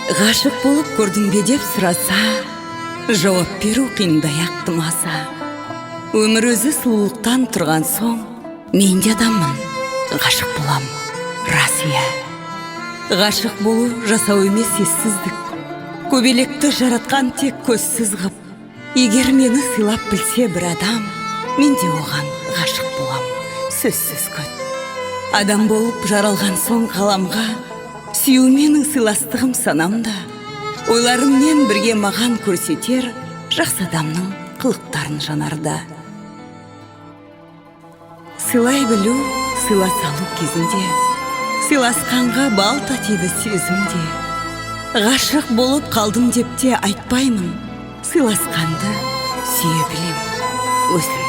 Ғашық болып көрдің бе деп сұраса, жауап беру қиындаяқ тымаса. Өмір өзі сұлулықтан тұрған соң, мен де адаммын, ғашық болам, рас иә. Ғашық болу жасау емес ессіздік, көбелекті жаратқан тек көзсіз ғып. Егер мені сыйлап білсе бір адам, мен де оған ғашық болам, сөзсіз көт. Адам болып жаралған соң ғаламға, сүю менің сыйластығым санамда. Ойларыммен бірге маған көрсетер жақсы адамның қылықтарын жанарда. Сыйлай білу, сыйла салу кезінде, сыйласқанға бал татиды сезімде. Ғашық болып қалдым деп те айтпаймын, сыйласқанды сүйе білем өзім.